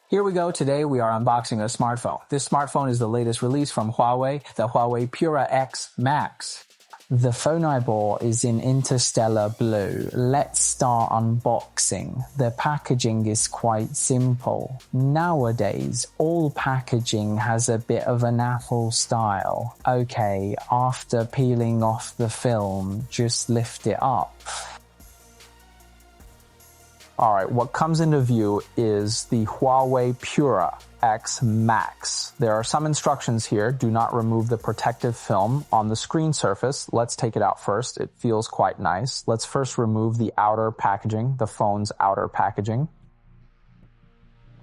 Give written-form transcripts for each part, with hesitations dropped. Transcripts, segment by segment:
Here we go. Today we are unboxing a smartphone. This smartphone is the latest release from Huawei, the Huawei Pura X Max. The phone I bought is in interstellar blue. Let's start unboxing. The packaging is quite simple. Nowadays, all packaging has a bit of an Apple style. Okay, after peeling off the film, just lift it up. Alright, what comes into view is the Huawei Pura X Max. There are some instructions here. Do not remove the protective film on the screen surface. Let's take it out first. It feels quite nice. Let's first remove the outer packaging, the phone's outer packaging.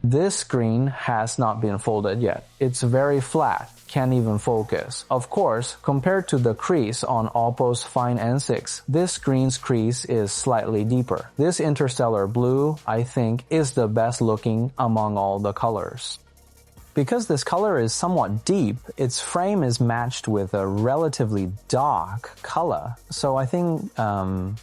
This screen has not been folded yet. It's very flat, can't even focus. Of course, compared to the crease on Oppo's Find N6, this screen's crease is slightly deeper. This interstellar blue, I think, is the best looking among all the colors. Because this color is somewhat deep, its frame is matched with a relatively dark color. So I think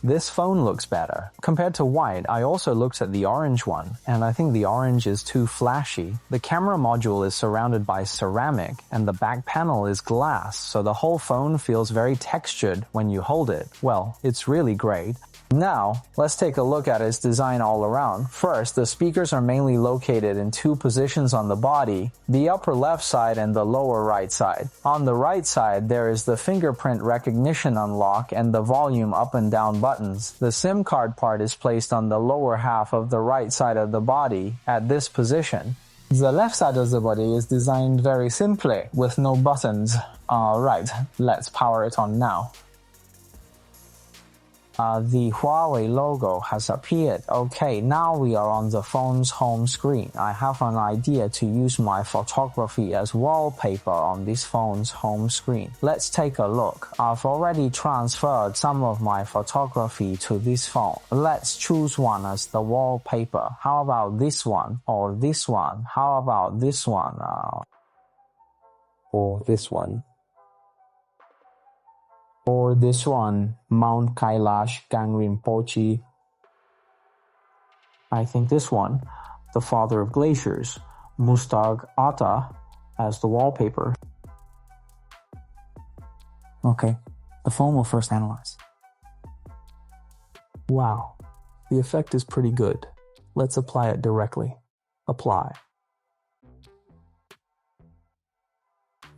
this phone looks better. Compared to white, I also looked at the orange one, and I think the orange is too flashy. The camera module is surrounded by ceramic, and the back panel is glass, so the whole phone feels very textured when you hold it. Well, it's really great. Now, let's take a look at its design all around. First, the speakers are mainly located in two positions on the body, the upper left side and the lower right side. On the right side, there is the fingerprint recognition unlock and the volume up and down buttons. The SIM card part is placed on the lower half of the right side of the body at this position. The left side of the body is designed very simply, with no buttons. Alright, let's power it on now. The Huawei logo has appeared. Okay, now we are on the phone's home screen. I have an idea to use my photography as wallpaper on this phone's home screen. Let's take a look. I've already transferred some of my photography to this phone. Let's choose one as the wallpaper. How about this one? Or this one? How about this one? Or this one? Or this one, Mount Kailash Gangrinpoche. I think this one, the father of glaciers, Mustag Atta, as the wallpaper. Okay, the phone will first analyze. Wow, the effect is pretty good. Let's apply it directly. Apply.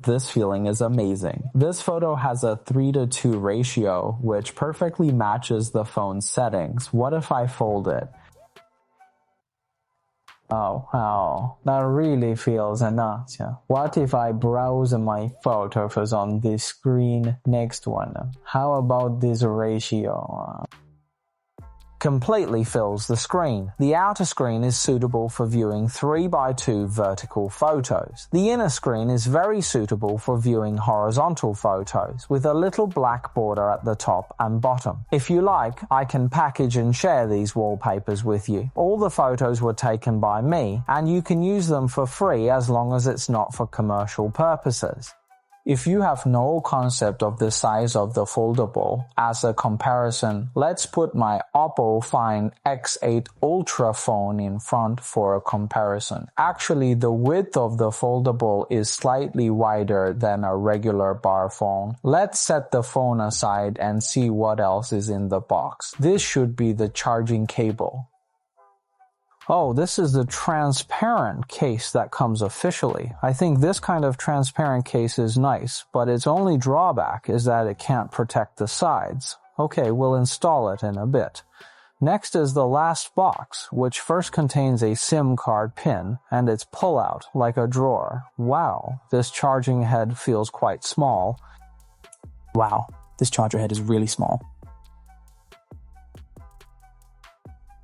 This feeling is amazing. This photo has a 3:2 ratio, which perfectly matches the phone's settings. What if I fold it? Oh, that really feels nice. What if I browse my photos on this screen next one? How about this ratio? Completely fills the screen. The outer screen is suitable for viewing 3:2 vertical photos. The inner screen is very suitable for viewing horizontal photos, with a little black border at the top and bottom. If you like, I can package and share these wallpapers with you. All the photos were taken by me, and you can use them for free as long as it's not for commercial purposes. If you have no concept of the size of the foldable, as a comparison, let's put my Oppo Find X8 Ultra phone in front for a comparison. Actually, the width of the foldable is slightly wider than a regular bar phone. Let's set the phone aside and see what else is in the box. This should be the charging cable. Oh, this is the transparent case that comes officially. I think this kind of transparent case is nice, but its only drawback is that it can't protect the sides. Okay, we'll install it in a bit. Next is the last box, which first contains a SIM card pin, and its pull-out, like a drawer. Wow, this charging head feels quite small. Wow, this charger head is really small.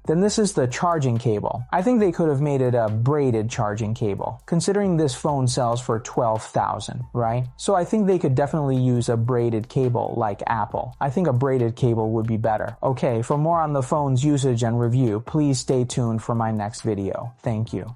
Then this is the charging cable. I think they could have made it a braided charging cable, considering this phone sells for $12,000, right? So I think they could definitely use a braided cable like Apple. I think a braided cable would be better. Okay, for more on the phone's usage and review, please stay tuned for my next video. Thank you.